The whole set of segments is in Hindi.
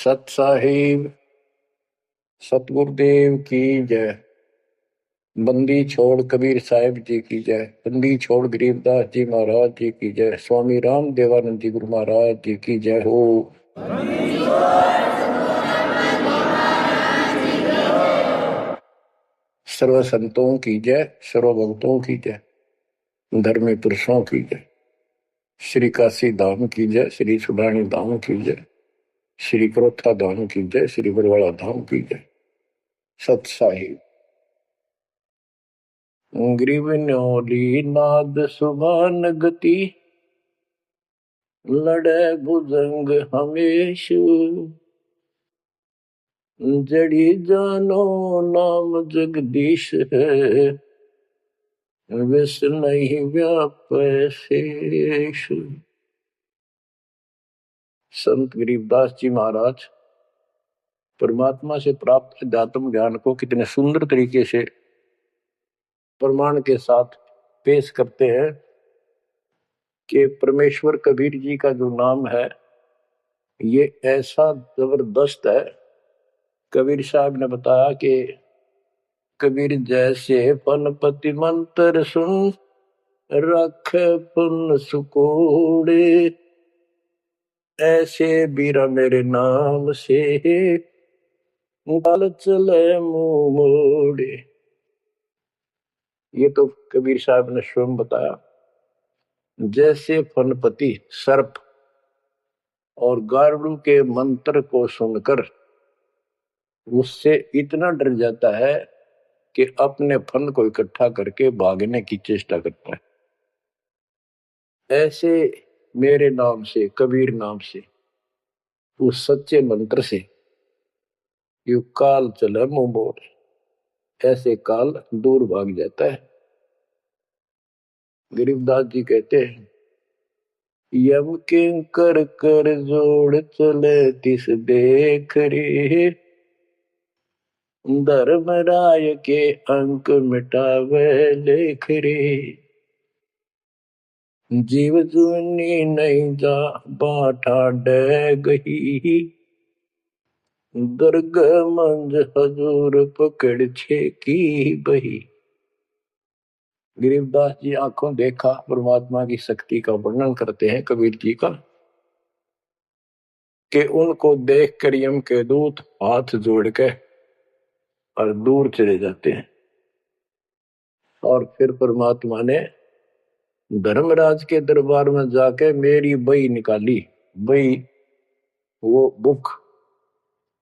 सत साहिब सतगुरुदेव की जय। बंदी छोड़ कबीर साहिब जी की जय। बंदी छोड़ गरीबदास जी महाराज जी की जय। स्वामी राम देवानंद जी गुरु महाराज जी की जय हो। सर्व संतों की जय, सर्व भक्तों की जय, धर्मी पुरुषों की जय। श्री काशी धाम की जय, श्री सुडानी धाम की जय, श्री क्रोथा धाम की जय, श्री बरवाड़ा धाम की जय। सत साहिब ग्रीव न्योली नाद सुभान गति, लड़े भुजंग हमेश, जड़ी जानो नाम जगदीश है, विष नहीं व्यापे शेष। संत गरीबदास जी महाराज परमात्मा से प्राप्त अध्यात्म ज्ञान को कितने सुंदर तरीके से प्रमाण के साथ पेश करते हैं कि परमेश्वर कबीर जी का जो नाम है ये ऐसा जबरदस्त है। कबीर साहब ने बताया कि कबीर जैसे पनपति मंत्र सुन, रख पुन सुकोड़े, ऐसे बीरा मेरे नाम से बाल चले मुंह मोड़े। ये तो कबीर साहब ने स्वयं बताया। जैसे फनपति सर्प और गारुड़ के मंत्र को सुनकर उससे इतना डर जाता है कि अपने फन को इकट्ठा करके भागने की चेष्टा करता है, ऐसे मेरे नाम से, कबीर नाम से, उस सच्चे मंत्र से यू काल चले मुंह मोड़, ऐसे काल दूर भाग जाता है। गरीबदास जी कहते हैं, यम किंकर कर जोड़ चले तिस देख रे, धर्मराय के अंक मिटावे लेख रे, जीव जुनी नहीं जा बाठा डे गही, दर्ग मंज हजूर पकड़ छे की बही। गरीबदास जी आंखों देखा परमात्मा की शक्ति का वर्णन करते हैं कबीर जी का, कि उनको देख कर यम के दूत हाथ जोड़ के और दूर चले जाते हैं। और फिर परमात्मा ने धर्मराज के दरबार में जाके मेरी बही निकाली। बही वो बुक,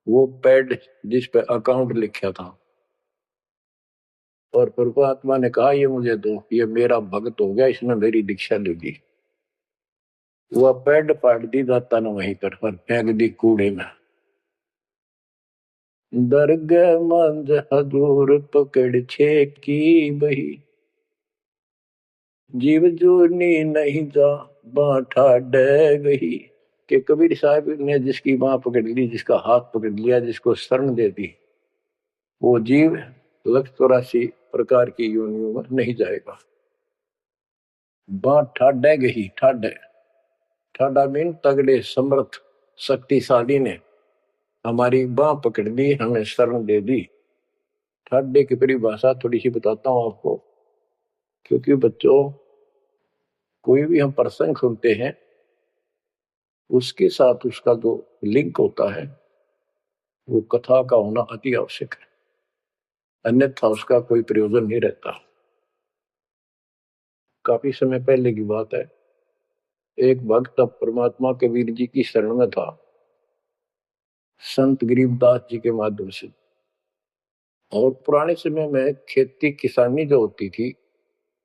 वो पैड जिस पे अकाउंट लिखा था, और परमात्मा ने कहा ये मुझे दो, ये मेरा भक्त हो गया, इसने मेरी दीक्षा ले ली। वह पैड पाट दी दाता ने वहीं पर फेंक दी कूड़े में। दर्ग मंज हजूर पकड़ छे की बही, जीव जूनी नहीं जा बाठा डे गही। कि कबीर साहब ने जिसकी बाह पकड़ ली, जिसका हाथ पकड़ लिया, जिसको शरण दे दी, वो जीव 184 प्रकार की योनियों में नहीं जाएगा। बाह ठाडे गही, ठाडे ठाडा मीन तगड़े, समर्थ, शक्तिशाली ने हमारी बाह पकड़ दी, हमें शरण दे दी। ठाडे की परिभाषा थोड़ी सी बताता हूं आपको, क्योंकि बच्चों कोई भी हम प्रसंग सुनते हैं उसके साथ उसका जो लिंक होता है वो कथा का होना अति आवश्यक है, अन्यथा उसका कोई प्रयोजन नहीं रहता। काफी समय पहले की बात है, एक भक्त अब परमात्मा कबीर जी की शरण में था, संत गरीबदास जी के माध्यम से। और पुराने समय में खेती किसानी जो होती थी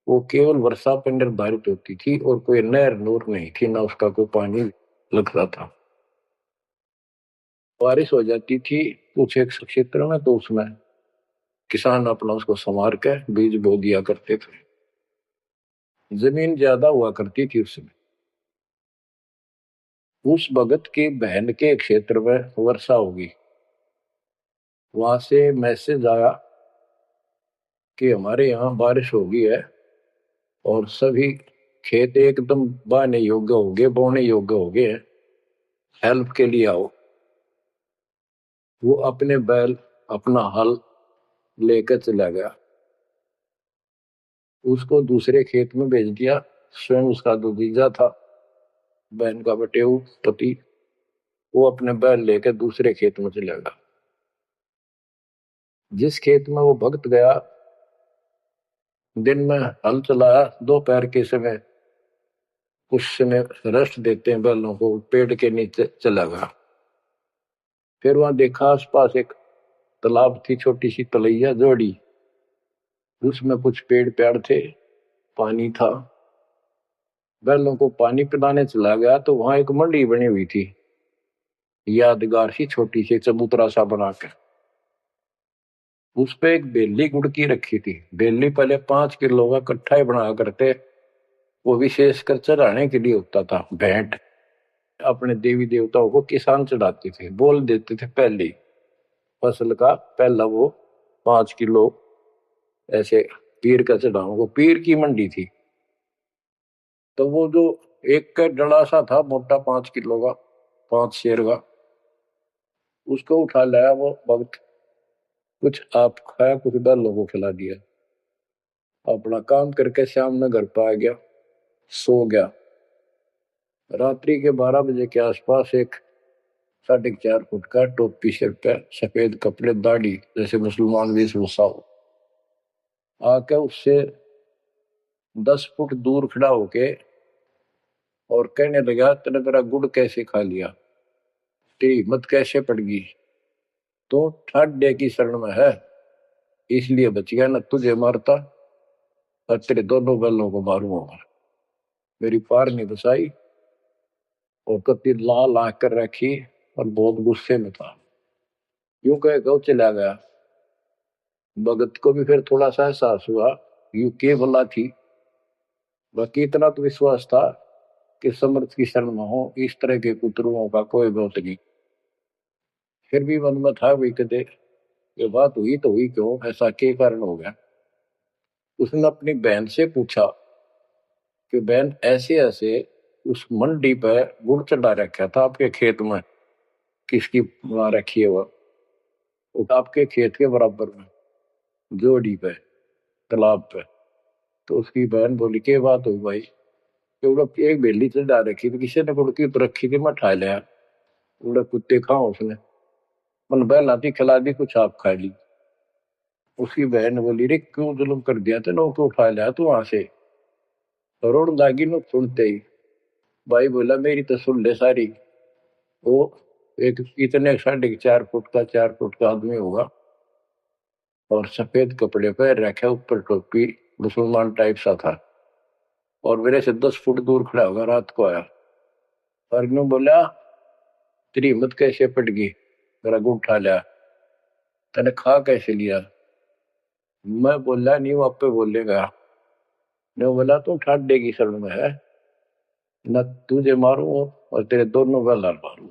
वो केवल वर्षा पर निर्धारित होती थी, और कोई नहर नूर नहीं थी, ना उसका कोई पानी लगता था। बारिश हो जाती थी कुछ एक क्षेत्र में, तो उसमें किसान अपना उसको संवार के बीज बो दिया करते थे। जमीन ज्यादा हुआ करती थी उस समय। उस भगत की बहन के क्षेत्र में वर्षा होगी, वहां से मैसेज आया कि हमारे यहाँ बारिश हो गई है और सभी खेत एकदम बाने योग्य हो गए, बोने योग्य हो गए, हेल्प के लिए आओ। वो अपने बैल अपना हल लेकर चला गया, उसको दूसरे खेत में भेज दिया। स्वयं उसका जो जीजा था, बहन का बटेऊ पति, वो अपने बैल लेकर दूसरे खेत में चला गया। जिस खेत में वो भक्त गया, दिन में हल चलाया, दोपहर के समय उस समय रेस्ट देते हैं बैलों को, पेड़ के नीचे चला गया। फिर वहां देखा आसपास एक तालाब थी, छोटी सी तलैया जोड़ी, उसमें कुछ पेड़ पेड़ थे, पानी था। बैलों को पानी पिलाने चला गया तो वहां एक मंडी बनी हुई थी, यादगार सी छोटी सी चबूतरा सा बना के। उस पे एक बेली गुड़ की रखी थी। बेली पहले 5 किलो का कट्ठा ही बना करते, वो विशेषकर चढ़ाने के लिए होता था, भेंट। अपने देवी देवताओं को किसान चढ़ाते थे, बोल देते थे पहले फसल का पहला वो 5 किलो ऐसे पीर का चढ़ाओ। वो पीर की मंडी थी। तो वो जो एक का डला सा था मोटा 5 किलो का, 5 शेर का, उसको उठा लाया वो भक्त। कुछ आप खाया, कुछ बैलों को खिला दिया, अपना काम करके शाम में घर पर आ गया, सो गया। रात्रि के 12 बजे के आसपास एक 4.5 फुट का, टोपी सिर पे, सफेद कपड़े, दाढ़ी, जैसे मुसलमान वेशभूषा हो, आके उससे 10 फुट दूर खड़ा होके और कहने लगा, तेने मेरा गुड़ कैसे खा लिया, तेरी हिम्मत कैसे पड़ गई, तो ठाड्डे की शरण में है इसलिए बच गया, न तुझे मारता और तेरे दोनों बैलों को मारूंगा। मेरी पार नहीं बसाई। और कति लाल आंख कर रखी और बहुत गुस्से में था। यूं कह गौ चला गया। भगत को भी फिर थोड़ा सा एहसास हुआ, यू के भला थी। बाकी इतना तो विश्वास था कि समर्थ की शरण में हो, इस तरह के कुतरुओं का कोई बहुत नहीं। फिर भी मन में था वही कदे, ये बात हुई तो हुई क्यों, ऐसा के कारण हो गया। उसने अपनी बहन से पूछा कि बहन, ऐसे ऐसे उस मंडी पे गुड़ चढ़ा रखा था आपके खेत में, किसकी वहां रखी है वो आपके खेत के बराबर में, जोड़ी पे, तालाब पे। तो उसकी बहन बोली, के बात हुई भाई, क्योंकि एक बेली चढ़ा रखी थी, किसी ने गुड़ की ऊपर रखी थी, मैं उठा लिया, उड़ा कुत्ते खाओ उसने, मन बहला थी, खिला दी, कुछ आप खा ली। उसकी बहन बोली, रे क्यों जुल्म कर दिया तेने, को उठा लिया तू वहां से। रोड लागी न सुनते ही भाई बोला, मेरी तो सुन ले सारी। वो एक इतने 4.5 फुट का, 4 फुट का आदमी होगा, और सफेद कपड़े पहन रखे, ऊपर टोपी, मुसलमान टाइप सा था, और मेरे से 10 फुट दूर खड़ा होगा। रात को आया और यूं बोला, तेरी हिम्मत कैसे पट गई, मेरा गुड़ उठा लिया, तने खा कैसे लिया। मैं बोला, नहीं वो आप पे बोलेगा। ने बोला, तू ठाड्डे की शरण में है, न तुझे मारू और तेरे दोनों का लाल मारू।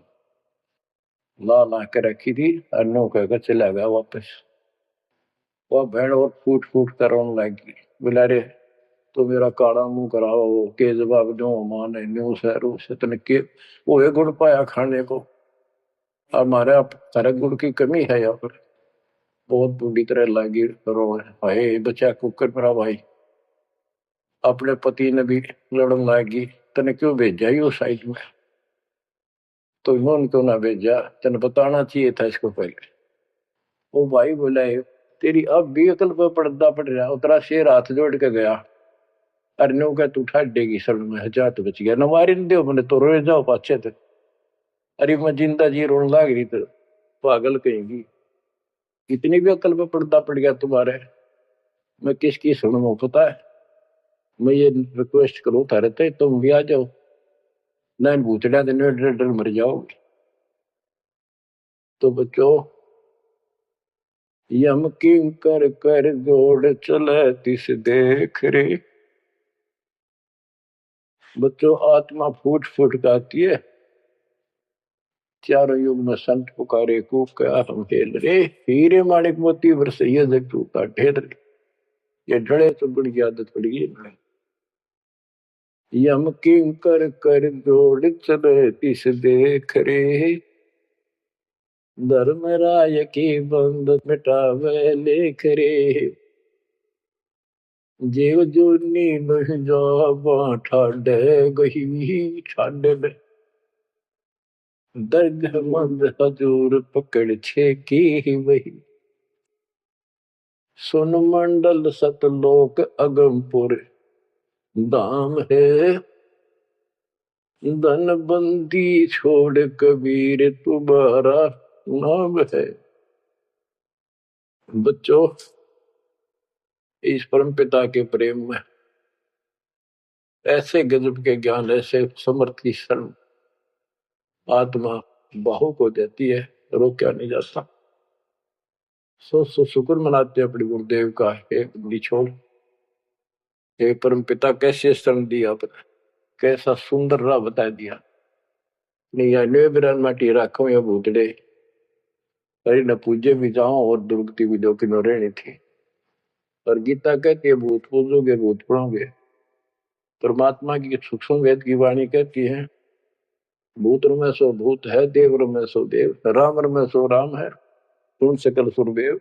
ला ला के रखी थी और नो कहकर चला गया वापस। वह भेड़ और फूट फूट कर रोने लगी, बोला, रे तो मेरा काला मुंह कराओ के जवाब दो, मान न्यू शहरों से तन के वो एक गुड़ पाया खाने को। हमारे अब सारे गुड़ की कमी है यहाँ पर। बहुत बुरी तरह लगी रो, भाई बचा कुकर मेरा भाई। अपने पति ने भी लड़न लगी, तने क्यों भेजा ही उस साइड में, तो इन्होंने क्यों ना भेजा, तने बताना चाहिए था इसको पहले। वो भाई बोला, तेरी अब भी अकल पर पर्दा पड़ रहा। उतरा शेर हाथ जोड़ के गया, अरे नो क्या तू ठाडेगी शरण में, जात बच गया, न मारी न दो मैंने तो रोए जाओ पाछे थे। अरे मैं जिंदा जी रोने लग रही तो पागल कहेंगी, इतनी भी अकल पे पर्दा पड़ गया तुम्हारे। मैं किसकी सुनूं पता है, मैं ये रिक्वेस्ट करूं थारे ते, तुम भी आ जाओ, ना भूतड़ा दिन डर डर मर जाओगे। तो बच्चों, यम किंकर कर जोड़ चले तिस देख रे। बच्चों, आत्मा फूट फूट गाती है, चारों युग में संत पुकारे कूक क्या हम हेल रे। हीरे माणिक मोती बरसैया जग टूटा ढेर रे। ये डरे तो बड़ी आदत पड़ गई है। यम किंकर कर जोड़ चले तिस देख रे। धर्म राय की बंद मिटावे लेख रे, जीव जूनी नहीं जा ठाडे गही ठाडे में दर्द मंद हजूर पकड़ छे की वही, सुन मंडल सतलोक अगमपुर धाम है, धन बंदी छोड़ कबीर तुम्हारा नाम है। बच्चों, इस परम पिता के प्रेम में ऐसे गजब के ज्ञान, ऐसे समर्थ की शरण आत्मा बाहुक हो जाती है, रोका नहीं जाता। सो शुक्र मनाते अपने गुरुदेव का, एक निछोड़ हे परम पिता कैसे शरण दिया, कैसा सुंदर राह बता दिया। नहीं या बिरान माटी राखो या भूतड़े अरे न पूजे भी जाओ और दुर्गति भी जो कि न रहनी थी। और गीता कहती है भूत पूजोगे भूत पढ़ोगे। परमात्मा की सूक्ष्म वेद की वाणी कहती है भूत में सो भूत है, देव में सो देव, राम में सो राम है, सुन सकल सुरदेव।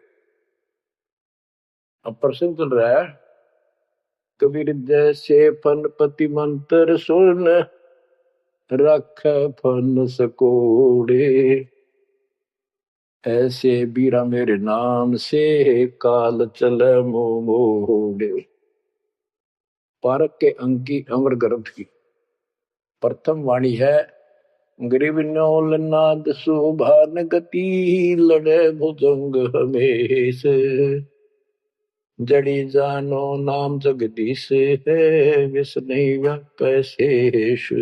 अब प्रश्न चल रहा है, कबीर जैसे फनपति मंत्र सुन रख फन सकोड़े, ऐसे बीरा मेरे नाम से काल चल मोड़े। पारक के अंकी अमर ग्रंथ की प्रथम वाणी है, गरीब नौल नाद सुभान गति, लड़े भुजंग हमेश, जड़ी जानो नाम जगदीश है, विष नहीं कैशेष।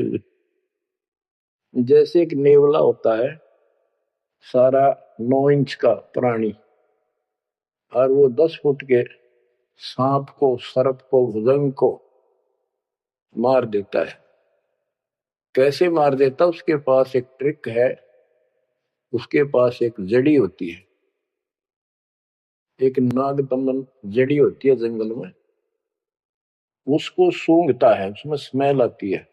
जैसे एक नेवला होता है सारा 9 इंच का प्राणी, और वो 10 फुट के सांप को, सर्प को, भुजंग को मार देता है। कैसे मार देता, उसके पास एक ट्रिक है, उसके पास एक जड़ी होती है, एक नागदमन जड़ी होती है जंगल में, उसको सूंघता है, उसमें स्मेल आती है।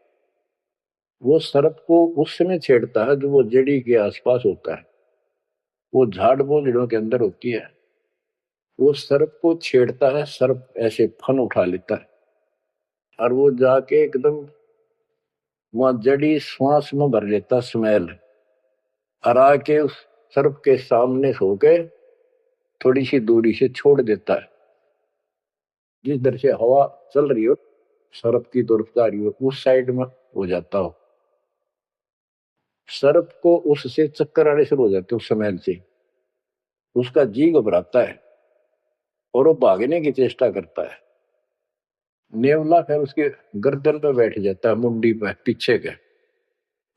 वो सर्प को उस समय छेड़ता है जो वो जड़ी के आसपास होता है, वो झाड़ बोझड़ों के अंदर होती है। वो सर्प को छेड़ता है, सर्प ऐसे फन उठा लेता है और वो जाके एकदम वहां जड़ी श्वास में भर लेता स्मेल, और आके उस सर्प के सामने सो के थोड़ी सी दूरी से छोड़ देता है। जिस दर से हवा चल रही हो, सर्प की तरफ जा रही हो, उस साइड में हो जाता हो। सर्प को उससे चक्कर आने शुरू हो जाते उस स्मेल से, उसका जी घबराता है और वो भागने की चेष्टा करता है। नेवला फिर उसके गर्दन पे बैठ जाता है, मुंडी पे पीछे के,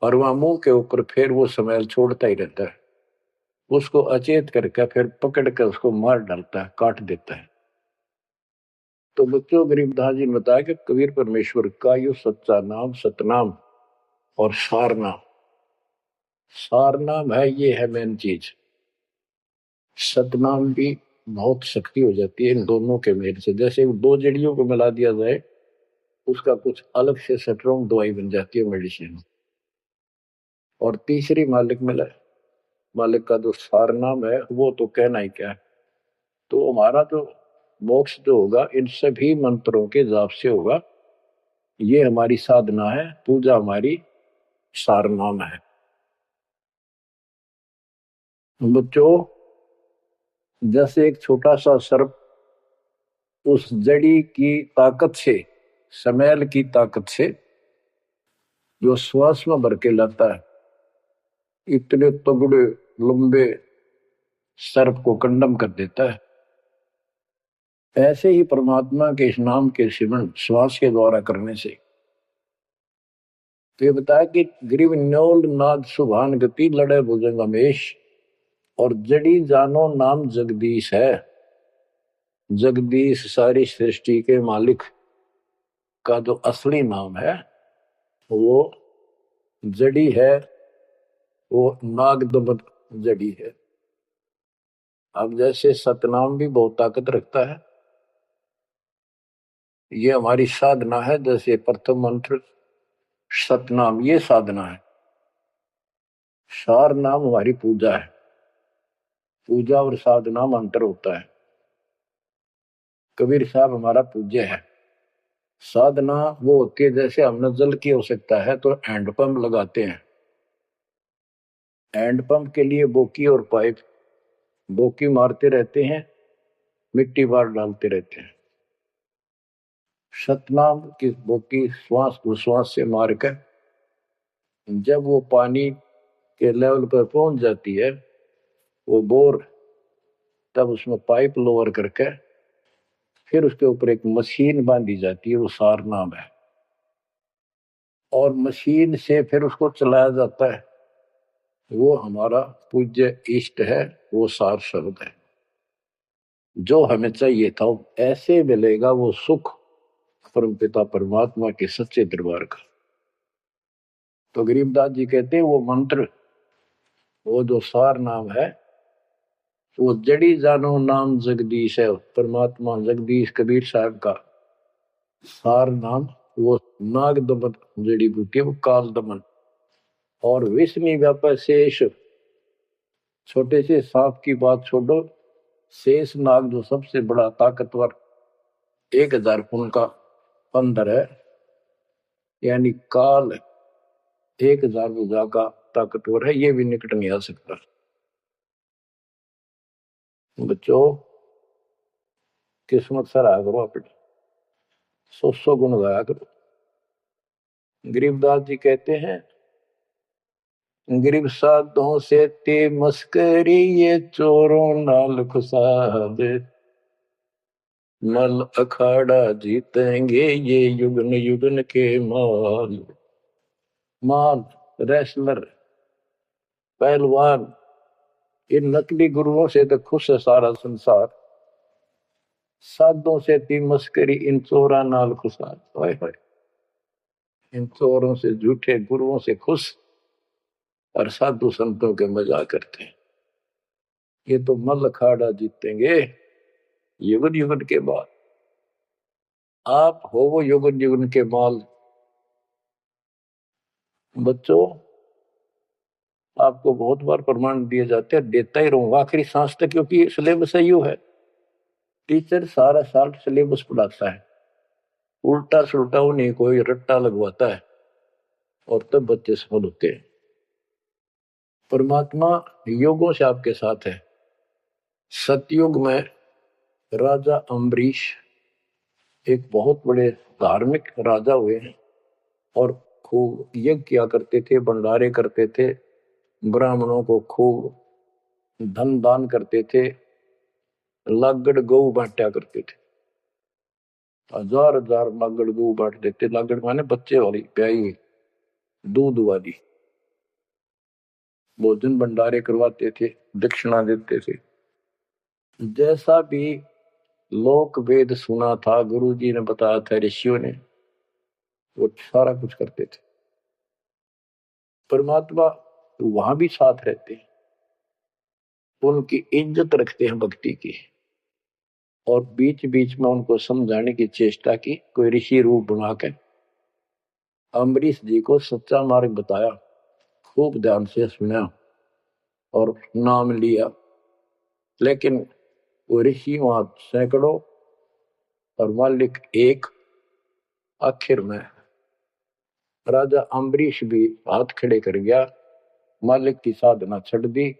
और वहां मुंह के ऊपर फिर वो स्मेल छोड़ता ही रहता है। उसको अचेत करके फिर पकड़ कर उसको मार डालता है, काट देता है। तो बच्चों, गरीबदास जी ने बताया कि कबीर परमेश्वर का यो सच्चा नाम सतनाम और सारनाम। सारनाम है, ये है मेन चीज। सतनाम भी बहुत शक्ति हो जाती है इन दोनों के मेल से। जैसे 2 जड़ियों को मिला दिया जाए, उसका कुछ अलग से स्ट्रॉन्ग दवाई बन जाती है, मेडिसिन। और तीसरी मालिक मिला, मालिक का जो सारनाम है वो तो कहना ही क्या है। तो हमारा जो मोक्ष जो होगा इन सभी मंत्रों के जाप से होगा। ये हमारी साधना है, पूजा हमारी सारनाम है। बच्चों, जैसे एक छोटा सा सर्प उस जड़ी की ताकत से, स्मेल की ताकत से जो श्वास में भर के लाता है, इतने तगड़े लंबे सर्प को कंडम कर देता है, ऐसे ही परमात्मा के इस नाम के सिमरन श्वास के द्वारा करने से। तो ये बताया कि ग्रीव न्योल नाद सुभान गति, लड़े भुजंग हमेश, और जड़ी जानो नाम जगदीश है। जगदीश सारी सृष्टि के मालिक का जो असली नाम है वो जड़ी है, वो नागदमन जड़ी है। अब जैसे सतनाम भी बहुत ताकत रखता है, ये हमारी साधना है। जैसे प्रथम मंत्र सतनाम, ये साधना है। सार नाम हमारी पूजा है। पूजा और साधना में अंतर होता है। कबीर साहब हमारा पूज्य है। साधना वो होती है जैसे हमने जल की आवश्यकता है तो हैंडपंप लगाते हैं। हैंडपंप के लिए बोकी और पाइप, बोकी मारते रहते हैं, मिट्टी बाहर डालते रहते हैं। सतनाम की बोकी श्वास उश्वास से मारकर जब वो पानी के लेवल पर पहुंच जाती है, वो बोर, तब उसमें पाइप लोअर करके फिर उसके ऊपर एक मशीन बांधी जाती है, वो सार नाम है, और मशीन से फिर उसको चलाया जाता है। वो हमारा पूज्य इष्ट है, वो सार शब्द है जो हमें चाहिए था। ऐसे मिलेगा वो सुख परमपिता परमात्मा के सच्चे दरबार का। तो गरीबदास जी कहते हैं वो मंत्र, वो जो सार नाम है, वो जड़ी जानो नाम जगदीश है। परमात्मा जगदीश कबीर साहब का सार नाम वो नाग दमन जड़ी बूटी, वो काल दमन। और विष्णु व्यापार शेष, छोटे से सांप की बात छोड़ो, शेष नाग जो सबसे बड़ा ताकतवर 1000 फुट का अंदर है, यानी काल 1000 भुजा का ताकतवर है, ये भी निकट नहीं आ सकता। बच्चों किस्मत सराहा करो अपनी, 100 गुण गाया करो। गरीबदास जी कहते हैं, गरीब साधों से ते मस्करी, ये चोरों नाल खुशाद, मल अखाड़ा जीतेंगे ये युगन युगन के माल। माल, रेसलर, पहलवान, इन नकली गुरुओं से तो खुश है सारा संसार। साधों से ती मस्करी, इन चोरा नाल खुशाद। हाय हाय, इन चोरों से, झूठे गुरुओं से खुश और साधु संतों के मजाक करते हैं। ये तो मल अखाड़ा जीतेंगे युगन युगन के बाद। आप हो वो युगन युगन के माल। बच्चों आपको बहुत बार प्रमाण दिए जाते हैं, देता ही रहूंगा आखिरी सांस तक, क्योंकि सिलेबस यू है। टीचर सारा साल सिलेबस पढ़ाता है, उल्टा सुल्टा उन्हें कोई रट्टा लगवाता है और तब बच्चे सफल होते हैं। परमात्मा योगों से आपके साथ है। सतयुग में राजा अम्बरीश एक बहुत बड़े धार्मिक राजा हुए हैं और खूब यज्ञ किया करते थे, भंडारे करते थे, ब्राह्मणों को खूब धन दान करते थे, लागड़ गऊ बांटा करते थे। 1000 लागड़ गऊ बांट देते। लागड़ माने बच्चे वाली, प्याई, दूध वाली। भोजन भंडारे करवाते थे, दक्षिणा देते थे। जैसा भी लोक वेद सुना था, गुरु जी ने बताया था, ऋषियों ने, वो सारा कुछ करते थे। परमात्मा वहां भी साथ रहते हैं, उनकी इज्जत रखते हैं भक्ति की, और बीच बीच में उनको समझाने की चेष्टा की। कोई ऋषि रूप बनाकर अम्बरीश जी को सच्चा मार्ग बताया, खूब ध्यान से सुना और नाम लिया। लेकिन वो ऋषि वहां सैकड़ों और मालिक एक। आखिर में राजा अम्बरीश भी हाथ खड़े कर गया, मालिक की साधना छड़ दी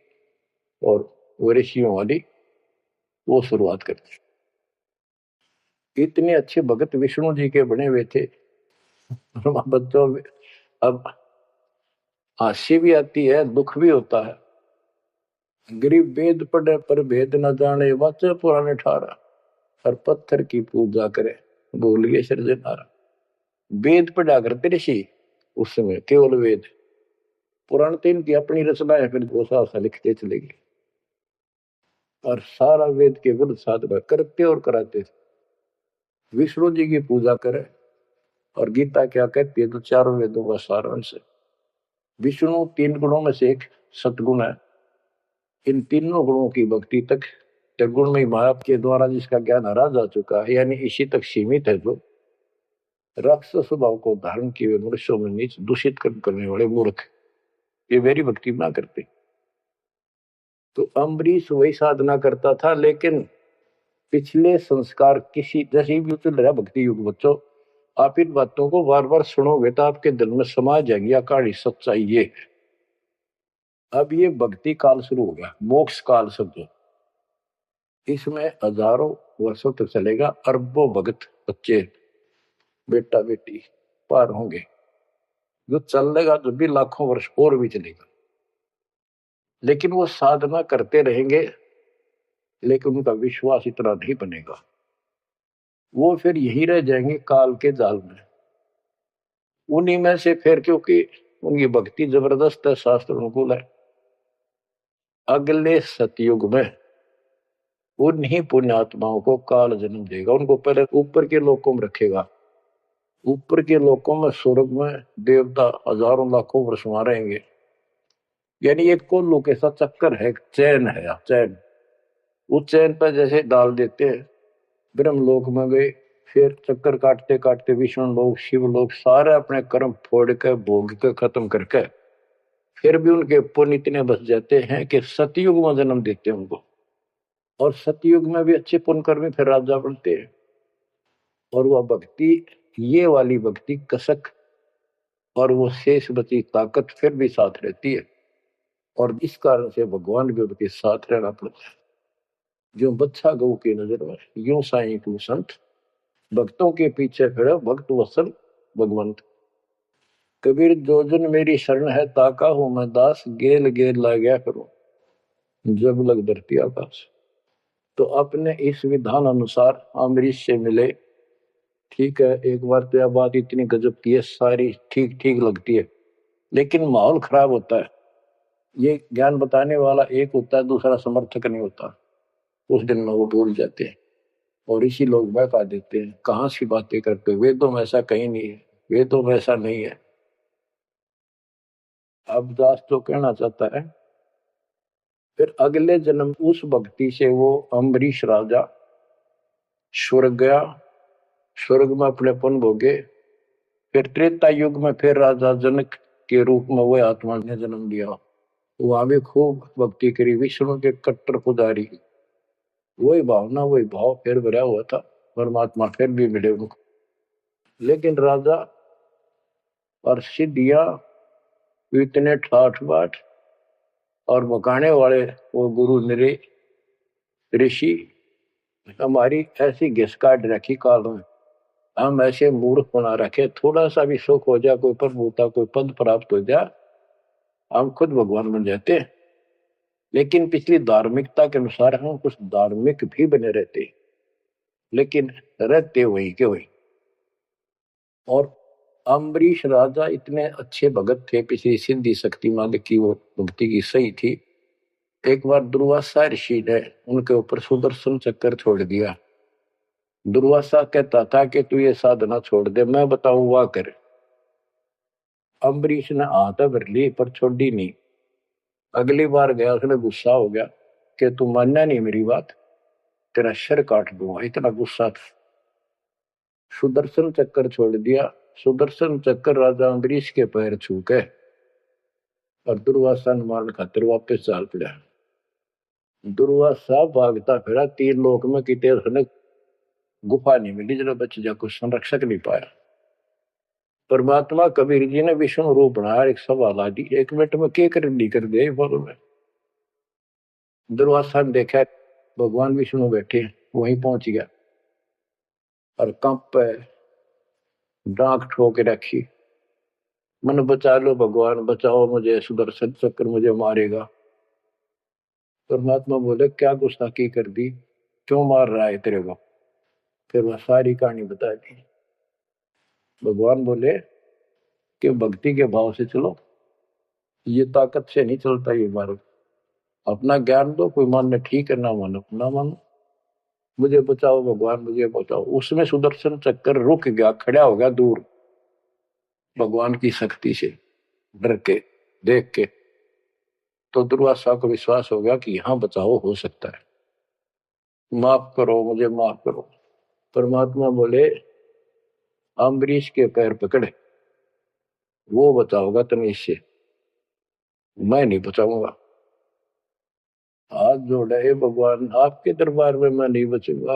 और वो ऋषियों वाली वो शुरुआत कर दी। इतने अच्छे भगत विष्णु जी के बने हुए थे। बच्चों में अब हंसी भी आती है, दुख भी होता है। गरीब वेद पढ़े पर भेद न जाने, वाचे पुराने ठारा, और पत्थर की पूजा करे बोलिए सृजनारा। वेद पढ़ा करते ऋषि उस समय, केवल वेद। पुराण तो इनकी अपनी रचना है, फिर वो सा लिखते चलेगी, और सारा वेद के विरुद्ध साधना करते और कराते थे। विष्णु जी की पूजा करे, और गीता क्या कहती है, तो चारों वेदों का सारांश है। विष्णु 3 गुणों में से एक सतगुण है। इन तीनों गुणों की भक्ति तक त्रिगुण में माया के द्वारा जिसका ज्ञान हरा जा चुका है, यानी इसी तक सीमित है। जो राक्षस स्वभाव को धारण किए हुए मनुष्यों में नीच दूषित कर्म करने वाले मूर्ख, ये मेरी भक्ति ना करते। तो अम्बरीश वही साधना करता था, लेकिन पिछले संस्कार किसी जैसे भी चल रहा भक्ति युग बच्चों, आप इन बातों को बार बार सुनोगे तो आपके दिल में समा जाएगी कहानी सच्चाई ये। अब ये भक्ति काल शुरू हो गया, मोक्ष काल समझो। इसमें हजारों वर्षों तक चलेगा, अरबों भगत बच्चे बेटा बेटी पार होंगे, जो चलेगा जो भी लाखों वर्ष और भी चलेगा। लेकिन वो साधना करते रहेंगे, लेकिन उनका विश्वास इतना नहीं बनेगा, वो फिर यही रह जाएंगे काल के जाल में। उन्हीं में से फिर, क्योंकि उनकी भक्ति जबरदस्त है, शास्त्र अनुकूल है, अगले सतयुग में उन्हीं पुण्यात्माओं को काल जन्म देगा। उनको पहले ऊपर के लोकों में रखेगा, ऊपर के लोकों में स्वर्ग में देवता हजारों लाखों वर्ष वहां रहेंगे। यानी एक कोल्लू के साथ चक्कर है, चैन है, चैन। उस चैन पर जैसे डाल देते हैं, ब्रह्मलोक में गए, फिर चक्कर काटते काटते विष्णु लोक शिव लोक सारे अपने कर्म फोड़ के भोग के खत्म करके फिर भी उनके पुण्य इतने बच जाते हैं कि सतयुग में जन्म देते हैं उनको। और सतयुग में भी अच्छे पुण्य कर्मी फिर राजा बनते हैं। और वह भक्ति, ये वाली भक्ति कसक और वो शेष बची ताकत फिर भी साथ रहती है। और इस कारण से भगवान के उनके साथ रहना पड़ता है। जो बच्चा गौ की नजर में, यूं साईं को संत, भक्तों के पीछे फिर भक्त वत्सल भगवंत। कबीर जो जन मेरी शरण है, ताका हूं मैं दास, गेल गेल ला गया करो जब लग धरती आकाश। तो अपने इस विधान अनुसार अम्बरीश से मिले। ठीक है, एक बार तो यह बात इतनी गजब की है, सारी ठीक ठीक लगती है, लेकिन माहौल खराब होता है। ये ज्ञान बताने वाला एक होता है, दूसरा समर्थक नहीं होता। उस दिन में वो भूल जाते हैं और इसी लोग बहका देते हैं, कहाँ सी बातें करते, वेदों में ऐसा कहीं नहीं है, वेदों में ऐसा नहीं है। अब दास तो कहना चाहता है, फिर अगले जन्म उस भक्ति से वो अम्बरीश राजा स्वर्ग गया, स्वर्ग में अपने पुण्य भोगे। फिर त्रेता युग में फिर राजा जनक के रूप में वह आत्मा ने जन्म लिया। वहां भी खूब भक्ति करी, विष्णु के कट्टर पुजारी। वही भावना वही भाव फिर भरा हुआ था, परमात्मा फिर भी मिले उनको। लेकिन राजा और सिद्धियां इतने ठाठ बाट और मकाने वाले वो गुरु निरे ऋषि हमारी ऐसी घिस काट रखी काल में, हम ऐसे मूर्ख बना रखे, थोड़ा सा भी सुख हो जाए, कोई प्रभुता कोई पद प्राप्त हो जाए, हम खुद भगवान बन जाते हैं। लेकिन पिछली धार्मिकता के अनुसार हम कुछ धार्मिक भी बने रहते, लेकिन रहते वही के वही। और अम्बरीश राजा इतने अच्छे भगत थे, पिछली सिद्धि शक्ति मालिक की वो भक्ति की सही थी। एक बार दुर्वासा ऋषि ने उनके ऊपर सुदर्शन चक्कर छोड़ दिया। दुर्वासा कहता था कि तू ये साधना छोड़ दे, मैं बताऊं वाह कर। अम्बरीश ने हाथ भर ली पर छोड़ी नहीं। अगली बार गया, उसने गुस्सा हो गया कि तू मानना नहीं मेरी बात, तेरा सिर काट दूंगा, इतना गुस्सा था। सुदर्शन चक्कर छोड़ दिया। सुदर्शन चक्कर राजा अम्बरीश के पैर छू के और दुर्वासा ने मारने खातिर वापस चाल पड़ा। दुर्वासा भागता फिरा, तीन लोक में कितने उसने गुफा नहीं मिली जरा बच जा, कुछ संरक्षक नहीं पाया। परमात्मा कबीर जी ने विष्णु रूप बनाया, एक सवाल आ दी, एक मिनट में के कर दी कर दे बोलो में। दुर्वासा ने देखा भगवान विष्णु बैठे, वहीं पहुंच गया और कंप पे डांक ठोके रखी, मन बचा लो भगवान, बचाओ मुझे, सुदर्शन चक्कर मुझे मारेगा। परमात्मा बोले क्या गुस्ताखी कर दी, क्यों मार रहा है तेरे को। फिर वह सारी कहानी बता दी। भगवान बोले कि भक्ति के भाव से चलो, ये ताकत से नहीं चलता ये मार्ग। अपना ज्ञान दो, कोई मानने ठीक है, ना मानो ना मानो, मुझे बचाओ भगवान मुझे बचाओ। उसमें सुदर्शन चक्कर रुक गया, खड़ा हो गया दूर, भगवान की शक्ति से डर के देख के। तो दुर्वासा को विश्वास हो गया कि यहाँ बचाओ हो सकता है, माफ करो मुझे माफ करो। परमात्मा बोले अम्बरीश के पैर पकड़े, वो बचाओगा तुम्हें, इससे मैं नहीं बचाऊंगा। हाथ जोड़े, हे भगवान आपके दरबार में मैं नहीं बचूंगा,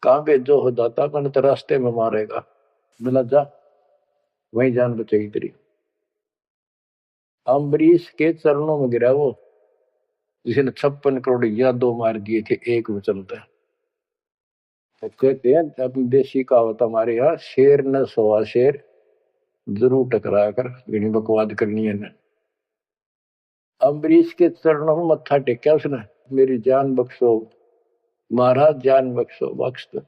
कहाँ भेजो हो दाता, मैंने तो रास्ते में मारेगा। बोला जा, वही जान बचेगी तेरी। अम्बरीश के चरणों में गिरा वो, जिसने 56 करोड़ यादव मार दिए थे एक में चलता। तो कहते हैं अपनी देसी कहावत हमारे यहाँ, शेर न सोआ शेर, जरूर टकरा कर इन्हीं बकवाद करनी है ना। अम्बरीश के चरणों में मत्था टेका उसने, मेरी जान बख्शो महाराज, जान बख्शो, बख्श दो।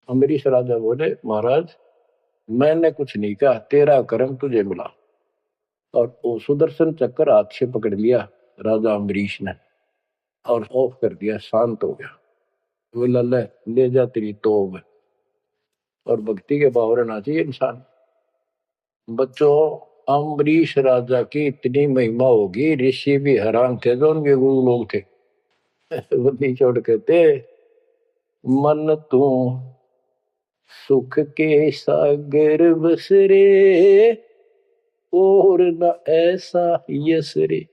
अम्बरीश राजा बोले, महाराज मैंने कुछ नहीं कहा, तेरा कर्म तुझे मिला। और वो सुदर्शन चक्कर हाथ से पकड़ लिया राजा अम्बरीश ने, और ऑफ कर दिया, शांत हो गया। बोला ले जा तेरी तोब। और भक्ति के भाव रहना चाहिए इंसान। बच्चों, अम्बरीश राजा की इतनी महिमा होगी, ऋषि भी हैरान थे जो उनके गुरु लोग थे। वो नहीं छोड़ कहते, मन तू सुख के सागर बस रे, और न ऐसा यस रे।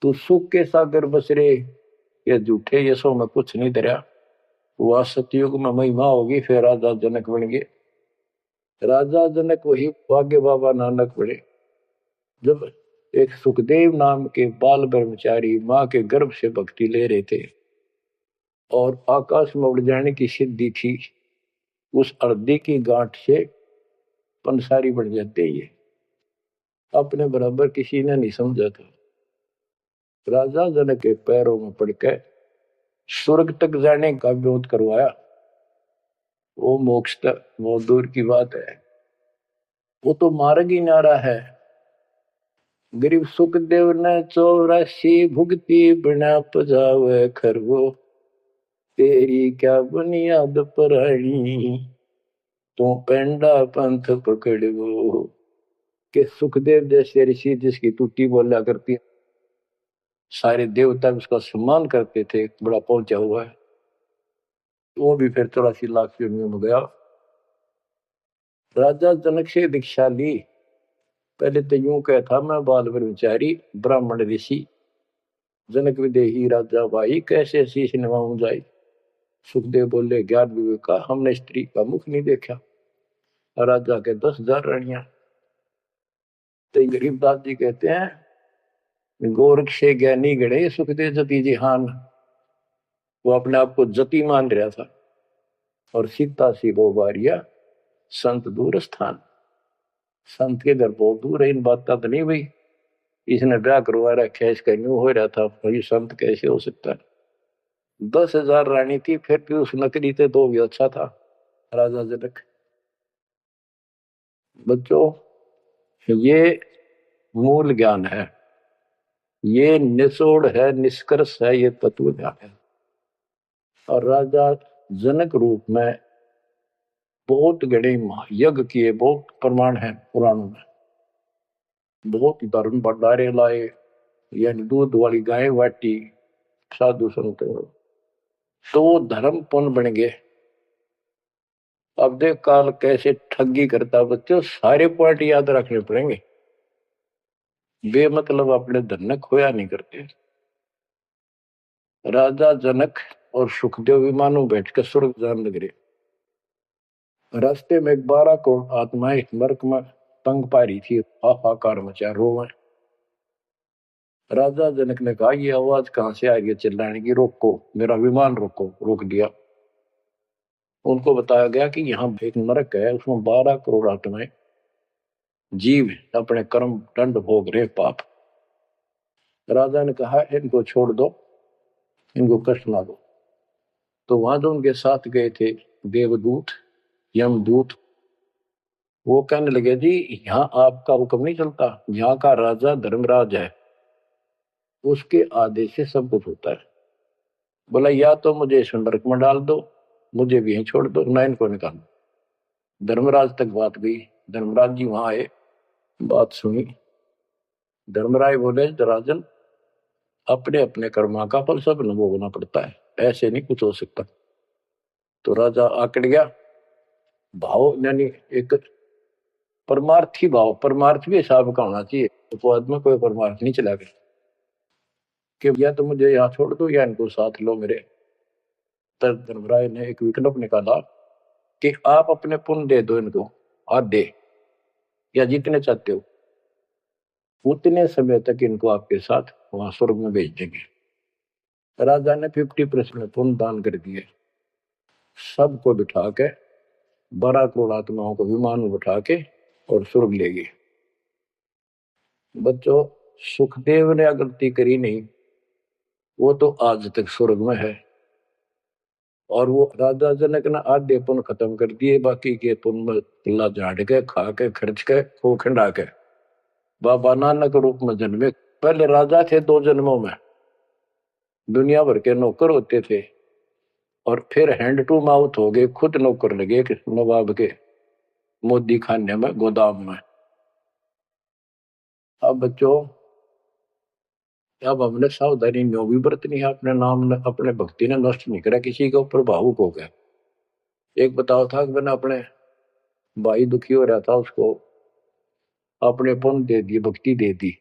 तू सुख के सागर बस रे, ये झूठे यशों में कुछ नहीं धरा। वह सतयुग में महिमा होगी, फिर राजा जनक बन गए। राजा जनक वही भाग्य बाबा नानक बने। जब एक सुखदेव नाम के बाल ब्रह्मचारी माँ के गर्भ से भक्ति ले रहे थे और आकाश में उड़ जाने की सिद्धि थी, उस अर्धी की गांठ से पंसारी बन जाते ये, अपने बराबर किसी ने नहीं समझा था। राजा जनक के पैरों में पड़कर स्वर्ग तक जाने का विरोध करवाया, वो मोक्ष तक बहुत दूर की बात है, वो तो मार्ग ही नारा है। गरीब सुखदेव ने 84 भुगती बिना पजावे खरगो, तेरी क्या बुनियाद परानी, तो पेंडा पंथ पकड़ो। के सुखदेव जैसे ऋषि जिसकी टूटी बोला करती, सारे देवता उसका सम्मान करते थे, बड़ा पहुंचा हुआ है, वो भी फिर 84 लाख योनियों में गया। राजा जनक से दीक्षा ली। पहले तो यूं कहता, मैं बाल ब्रह्मचारी ब्राह्मण ऋषि, जनक विदेही राजा भाई, कैसे शीश नवाऊं जाई। सुखदेव बोले, ज्ञान विवेक का हमने स्त्री का मुख नहीं देखा। राजा के 10,000 रानियां। तो गरीबदास जी कहते हैं, गोरख से ज्ञानी गणे सुखदेव जति जिहान। वो अपने आप को जति मान रहा था, और सीता सी वो बारिया संत दूर स्थान। संत के घर बहुत दूर है, इन बात का तो नहीं भाई इसने ब्याह करवा रखा है, इसका न्यू हो रहा था, भाई संत कैसे हो सकता है। 10,000 रानी थी, फिर भी उस नकली थे दो भी अच्छा था राजा जनक। बच्चों, ये मूल ज्ञान है, ये निचोड़ है, निष्कर्ष है, ये तत्व ज्ञान है। और राजा जनक रूप में बहुत गणे यज्ञ किए, बहुत प्रमाण है पुराणों में। बहुत धर्म भंडारे लाए, यानी दूध वाली गाय बाटी साधु संत, तो वो धर्म पुण्य बन गए। अब देख काल कैसे ठगी करता बच्चों, सारे पॉइंट याद रखने पड़ेंगे, बेमतलब अपने धन ने खोया नहीं करते। राजा जनक और सुखदेव विमानों बैठकर स्वर्ग जान लग रहे। रास्ते में 12 करोड़ आत्माएं नरक में तंग पा रही थी, हाहाकार मचा रोवे। राजा जनक ने कहा, ये आवाज कहां से आ रही है चिल्लाने की, रोको मेरा विमान रोको। रोक दिया। उनको बताया गया कि यहाँ एक नरक है, उसमें 12 करोड़ आत्माएं जीव अपने कर्म दंड भोग रहे, पाप। राजा ने कहा, इनको छोड़ दो, इनको कष्ट ना दो। तो वहां जो उनके साथ गए थे देवदूत यमदूत, वो कहने लगे, जी यहाँ आपका हुक्म नहीं चलता, यहाँ का राजा धर्मराज है, उसके आदेश से सब कुछ होता है। बोला, या तो मुझे इस नरक में डाल दो, मुझे भी यहीं छोड़ दो, ना इनको निकालो। धर्मराज तक बात गई। धर्मराज जी वहां आए, बात सुनी। धर्मराज बोले, राजन अपने अपने कर्मा का फल सब न भोगना पड़ता है, ऐसे नहीं कुछ हो सकता। तो राजा आकड़ गया। भाव यानी एक परमार्थी भाव, परमार्थ भी हिसाब का होना चाहिए, उपवाद में कोई परमार्थ नहीं चला गया। कि या तो मुझे यहाँ छोड़ दो या इनको साथ लो मेरे। तब धर्मराय ने एक विकल्प निकाला कि आप अपने पुण्य दे दो इनको, आधे या जितने चाहते हो, उतने समय तक इनको आपके साथ वहां स्वर्ग में भेज देंगे। राजा ने 50% पुण्य दान कर दिए। सबको बिठा के 12 करोड़ आत्माओं को विमान में बिठा के और स्वर्ग ले गए। बच्चों, सुखदेव ने गलती करी नहीं, वो तो आज तक स्वर्ग में है। और वो राजा जनक ने आधे पुण्य खत्म कर दिए, बाकी के पुण्य किला झाड़ के खा के खर्च के खो खंडा के बाबा नानक रूप में जन्मे। पहले राजा थे 2 जन्मों में, दुनिया भर के नौकर होते थे, और फिर हैंड टू माउथ हो गए, खुद नौकर लगे नवाब के मोदी खाने में, गोदाम में। अब बच्चों, अब हमने सावधानी न्यो भी बरतनी है, अपने नाम ने अपने भक्ति ने नष्ट नहीं करा, किसी के ऊपर भावुक हो गया। एक बताओ था कि मैंने अपने भाई दुखी हो रहा था, उसको अपने पुण्य दे दिए, भक्ति दे दी,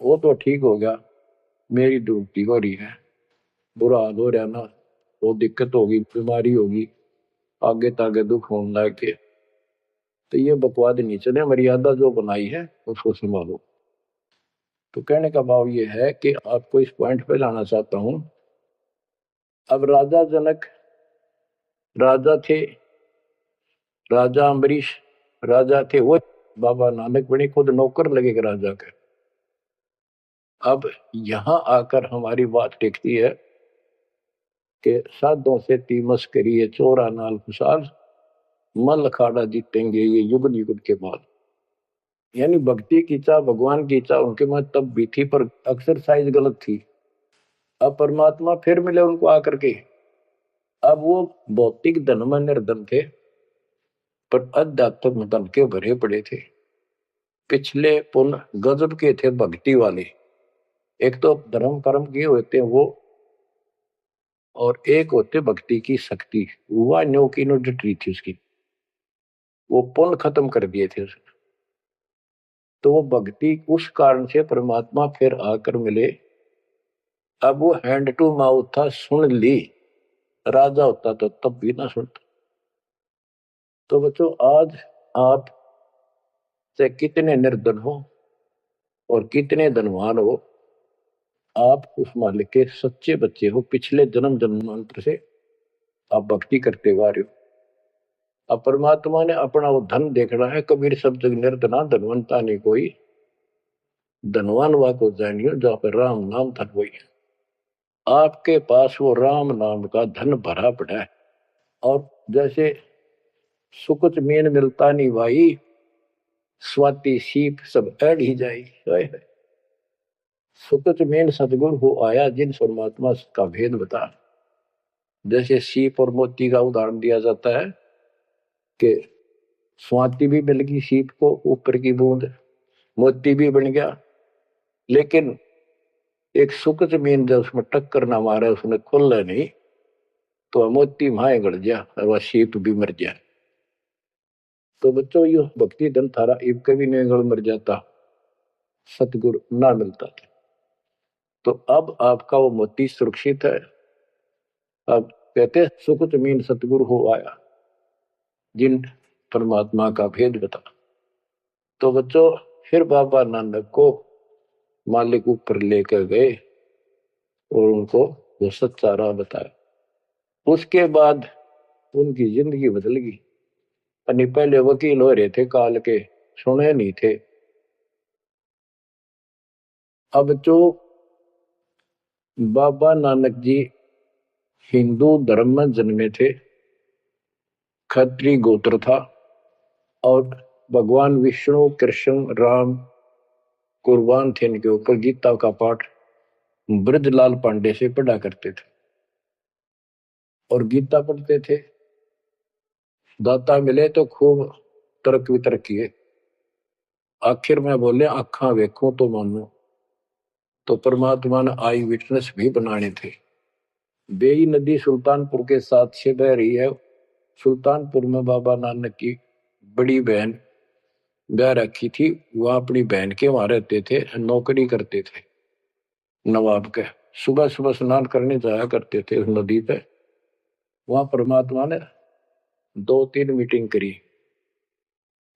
वो तो ठीक हो गया। मेरी डूबती हो रही है, बुरा हाल हो रहा ना, वो दिक्कत होगी, बीमारी होगी, आगे तागे दुख होने लग के, तो ये बकवाद नहीं चले, मर्यादा जो बनाई है उसको संभालो। तो कहने का भाव ये है कि आपको इस पॉइंट पे लाना चाहता हूं। अब राजा जनक राजा थे, राजा अम्बरीश राजा थे, वो बाबा नानक बने खुद नौकर लगेगा राजा के। अब यहां आकर हमारी बात टिकती है कि साधों से तीमस करिए चोरा नाल खुशाल, मल अखाड़ा जीतेंगे ये युग युग के बाद। यानी भक्ति की चाह, भगवान की चाह उनके मन तब भी थी, पर एक्सरसाइज गलत थी। अब परमात्मा फिर मिले उनको आकर के। अब वो भौतिक धन में निर्धन थे, पर अध्यात्म धन के भरे पड़े थे। पिछले पुण्य गजब के थे भक्ति वाले। एक तो धर्म कर्म किए होते हैं वो, और एक होते भक्ति की शक्ति। हुआ न्यो की नो डटी थी उसकी, वो पुण्य खत्म कर दिए थे उसने। तो वो भक्ति उस कारण से परमात्मा फिर आकर मिले। अब वो हैंड टू माउथ था, सुन ली। राजा होता तो तब भी ना सुनता। तो बच्चों, आज आप से कितने निर्धन हो और कितने धनवान हो, आप उस मालिक के सच्चे बच्चे हो। पिछले जन्म जन्मांतर से आप भक्ति करते हुए आ रहे हो। अब परमात्मा ने अपना वो धन देखना है। कबीर सब जग निर्धना धनवंता नहीं कोई, धनवान वा को जानियो जहाँ पर राम नाम धन वही है। आपके पास वो राम नाम का धन भरा पड़ा है। और जैसे सुकुच मीन मिलता नहीं भाई, स्वाति सीप सब ऐड ही जाई। सुकुच मीन सतगुरु हो आया, जिन परमात्मा का भेद बता। जैसे सीप और मोती का उदाहरण दिया जाता है कि स्वाति भी मिल गई सीप को, ऊपर की बूंद, मोती भी बन गया। लेकिन एक सुकुच मीन जब उसमें टक्कर ना मारा, उसने खुलना नहीं, तो मोती माए गड़ गया और वह सीप भी मर गया। तो बच्चों, ये भक्ति धन थारा इब कभी नहीं गड़ मर जाता, सतगुरु ना मिलता था। तो अब आपका वो मोती सुरक्षित है। अब कहते सुकुच मीन सतगुरु हो आया, जिन परमात्मा का भेद बता। तो बच्चों, फिर बाबा नानक को मालिक ऊपर लेकर गए और उनको वो सच्चा राह बताया। उसके बाद उनकी जिंदगी बदल गई। यानी पहले वकील हो रहे थे काल के, सुने नहीं थे। अब जो बाबा नानक जी हिंदू धर्म में जन्मे थे, खत्री गोत्र था, और भगवान विष्णु कृष्ण राम कुर्बान थे इनके ऊपर। गीता का पाठ ब्रजलाल पांडे से पढ़ा करते थे और गीता पढ़ते थे। दाता मिले तो खूब तर्क वितर्क किए। आखिर में बोले आखा वेखो तो मानो। तो परमात्मा ने आई विटनेस भी बनाने थे। बेई नदी सुल्तानपुर के साथ से बह रही है। सुल्तानपुर में बाबा नानक की बड़ी बहन ब्याह रखी थी, वह अपनी बहन के वहां रहते थे, नौकरी करते थे नवाब के। सुबह सुबह स्नान करने जाया करते थे उस नदी पे। वहां परमात्मा ने 2-3 मीटिंग करी।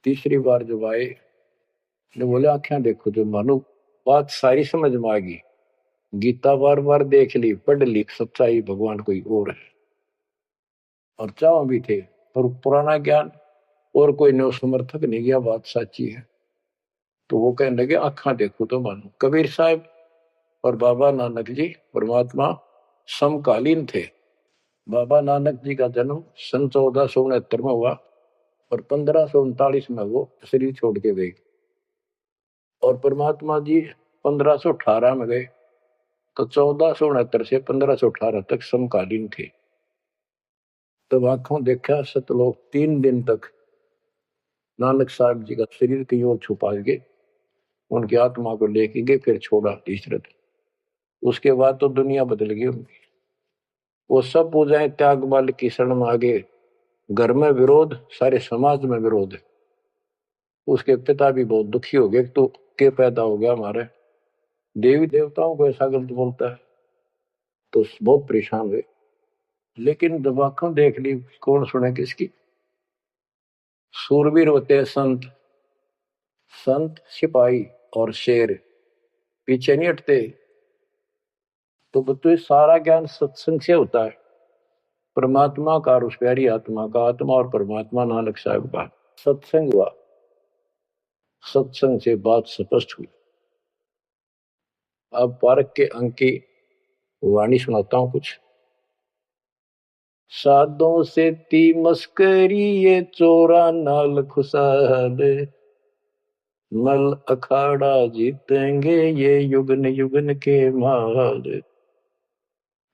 तीसरी बार जब आए ने बोले आंखें देखो, जो मानो बात सारी समझ में आ गई। गीता बार बार देख ली, पढ़ ली, सच्चाई भगवान कोई और है। और चाव भी थे, पर पुराना ज्ञान और कोई ने समर्थक नहीं किया, बात सच्ची है। तो वो कहने लगे आंखें देखो तो मानो। कबीर साहब और बाबा नानक जी परमात्मा समकालीन थे। बाबा नानक जी का जन्म सन 1469 में हुआ और 1539 में वो शरीर छोड़ के गए। और परमात्मा जी 1518 में गए। तो 1469 से 1518 तक समकालीन थे। तब आंखों देखा सतलोक 3 दिन तक नानक साहब जी का शरीर कहीं और छुपा के उनकी आत्मा को लेके गए, फिर छोड़ा तीसरत। उसके बाद तो दुनिया बदल गई उनकी। वो सब पूजाएं त्याग बल की शरण में आगे। घर में विरोध, सारे समाज में विरोध। उसके पिता भी बहुत दुखी हो गए, तो के पैदा हो गया हमारे, देवी देवताओं को ऐसा गलत बोलता है। तो बहुत परेशान हुए। लेकिन जब आंखों देख ली, कौन सुने किसकी। सूरवीर होते हैं संत, संत सिपाही और शेर पीछे नहीं हटते। तो बच्चों सारा ज्ञान सत्संग से होता है। परमात्मा का और उस प्यारी आत्मा का, आत्मा और परमात्मा नानक साहब का सत्संग हुआ। सत्संग से बात स्पष्ट हुई। अब पारक के अंक की वाणी सुनाता हूं कुछ। साधों से ती मस्करी ये चोरा नाल खुशाद, नल अखाड़ा जीतेंगे ये युगन युगन के माल।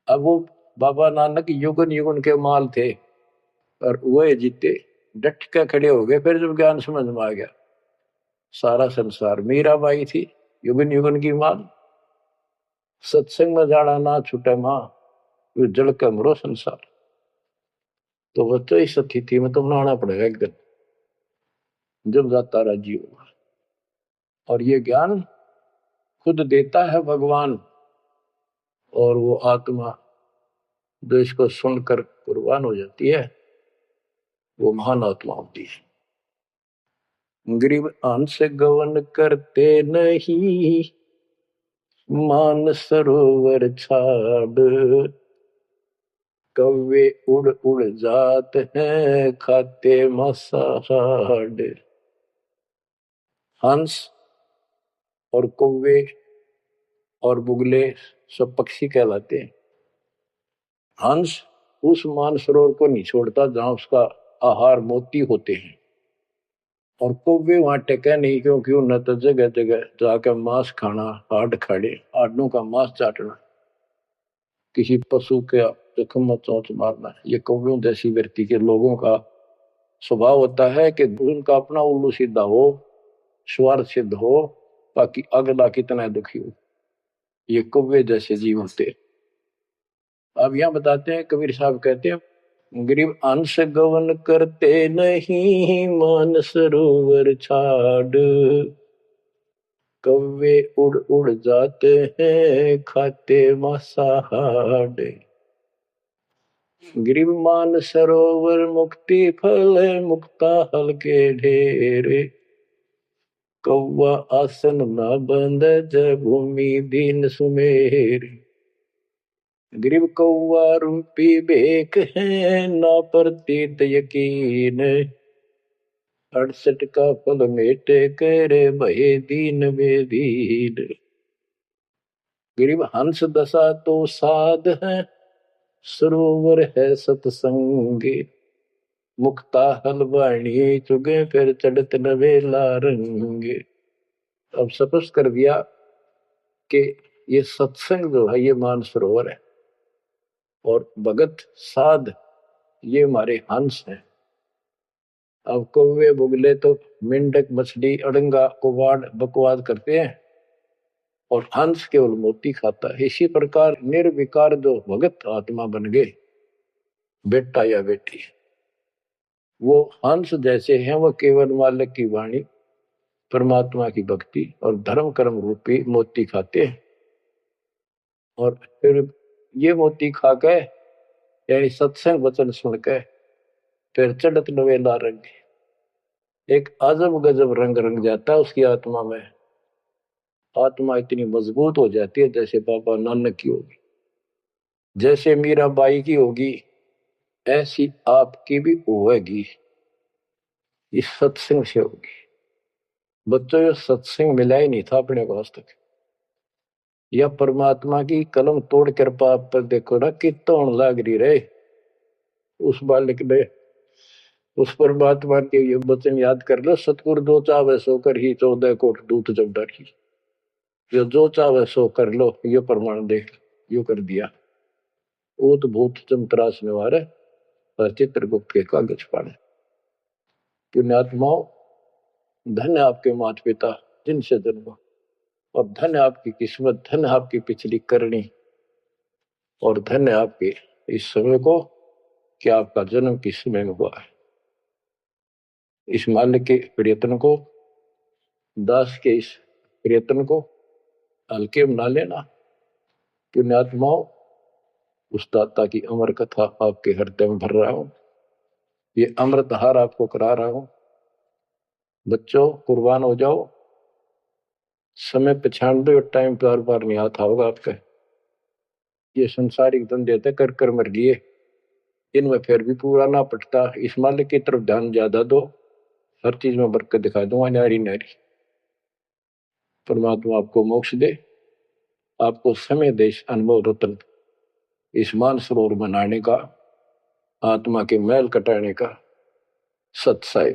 अब वो बाबा नानक युगन युगन के माल थे और वह जीते, डट के खड़े हो गए। फिर जब ज्ञान समझ में आ गया, सारा संसार मीराबाई थी युगन युगन की माल। सत्संग में जाना ना छूटे मां, जल के मरो संसार। तो बच्चों इस स्थिति में तो बनाना पड़ेगा एक दिन, जब जाता राजी होगा। और ये ज्ञान खुद देता है भगवान। और वो आत्मा जो इसको सुनकर कुर्बान हो जाती है, वो महान आत्मा होती है। गरीब अंश गवन करते नहीं, मान सरोवर छाड़। कौवे उड़ उड़ जात हैं, खाते मसाड़। हंस और कौवे और बुगले सब पक्षी कहलाते हैं। हंस उस मानसरोवर को नहीं छोड़ता जहां उसका आहार मोती होते हैं। और कौवे वहां टेके नहीं, क्योंकि उन्हें तो जगह जगह जाकर मांस खाना, हाड खाड़े, हाडों का मांस चाटना, किसी पशु के जख्म में चोंच मारना, ये कौवियों जैसी व्यक्ति के लोगों का स्वभाव होता है कि उनका अपना उल्लू सीधा हो, स्वार्थ सिद्ध हो, ताकि अगला कितना दुखी हो। ये कौवे जैसे जीव होते। अब यहां बताते हैं, कबीर साहब कहते हैं गरीब अंश गवन करते नहीं, मान सरोवर छाड़। कौवे उड़ उड़ जाते हैं, खाते मांसाहार। गिरिव मान सरोवर मुक्ति फल, मुक्ता हल के ढेरे। कौवा आसन न बंद, जब भूमि दीन सुमेर। गिरिव कौवा रूपी बेक है, ना प्रतीत यकीन। 68 का फल मेटे करे, भय दीन बेदीन। गिरिव हंस दशा तो साध है, सरोवर है सतसंगे। मुक्ता हलवाणी चुगे, फिर चढ़त नवेला रंगे। अब स्पष्ट कर दिया कि ये सत्संग जो है ये मानसरोवर है, और भगत साध ये हमारे हंस हैं। अब कौवे बुगले तो मेंढक मछली अड़ंगा कुवाड़ बकवाद करते हैं, और हंस केवल मोती खाता है। इसी प्रकार निर्विकार जो भगत आत्मा बन गए, बेटा या बेटी, वो हंस जैसे हैं। वो केवल मालिक की वाणी, परमात्मा की भक्ति और धर्म कर्म रूपी मोती खाते हैं। और फिर ये मोती खा के यानी सत्संग वचन सुन के फिर चढ़त नवेला रंग, एक अजब गजब रंग रंग जाता है उसकी आत्मा में। आत्मा इतनी मजबूत हो जाती है जैसे बाबा नानक की होगी, जैसे मीराबाई की होगी, ऐसी आपकी भी होगी। इस सत्संग से होगी। बच्चों ये सत्संग मिला ही नहीं था अपने को आज तक। या परमात्मा की कलम तोड़ कृपा आप पर देखो ना कितना होने लग रही रहे उस बालक ने। उस परमात्मा के ये वचन याद कर लो, सतगुरु दो चावे सो कर ही 14 कोट दूत जब डरी। ये जो चावे सो कर लो, ये प्रमाण देख यो कर दिया। ऊत भूत चमत्रास निवारे और चित्रगुप्त के कागज पाने। पुण्यात्माओं, धन्य आपके माता पिता जिनसे जन्म, और धन्य आपकी किस्मत, धन्य आपकी पिछली करनी, और धन्य आपके इस समय को कि आपका जन्म किस समय में हुआ है। इस माल्य के प्रयत्न को, दास के इस प्रयत्न को हल्के में ना लेना। पुण्यात्माओं, उस दाता की अमर कथा आपके हृदय में भर रहा हूं, ये अमृतहार आपको करा रहा हूं। बच्चों कुर्बान हो जाओ। समय पहचान दो, टाइम बार बार नहीं आता होगा आपका। ये संसारिक धंधे थे कर कर मर लिए, इनमें फिर भी पूरा ना पटता। इस मालिक की तरफ ध्यान ज्यादा दो, हर चीज में बरकत दिखा दूंगा नारी नारी। परमात्मा आपको मोक्ष दे, आपको समय दे इस अनुभव रत्न, इस मान सरोवर बनाने का, आत्मा के मैल कटाने का सत्साई।